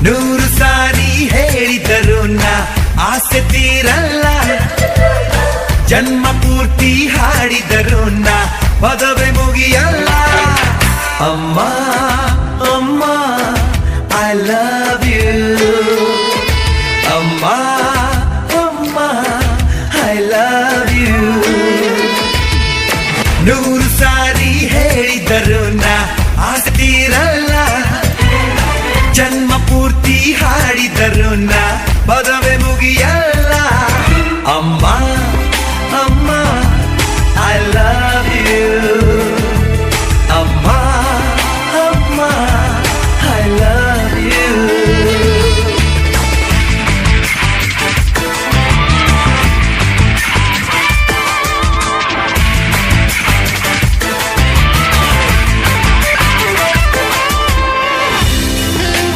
ನೂರು ಸಾರಿ ಹೇಳಿದರು ನಾ ಆಸೆ ತೀರಲ್ಲ, ಜನ್ಮ ಪೂರ್ತಿ ಹಾಡಿದರು ನಾ ಪದವೇ ಮುಗಿಯಲ್ಲ. ಅಮ್ಮ ಅಮ್ಮ ಐ ಲವ್ ಯು, ಅಮ್ಮ ಅಮ್ಮ ಐ ಲವ್ ಯು. ನೂರು ಸಾರಿ ಹೇಳಿದರು ನಾ ಆಸೆ ತೀರಲ್ಲ, ಜನ್ಮ ಪೂರ್ತಿ ಹಾಡಿದರು ನಾ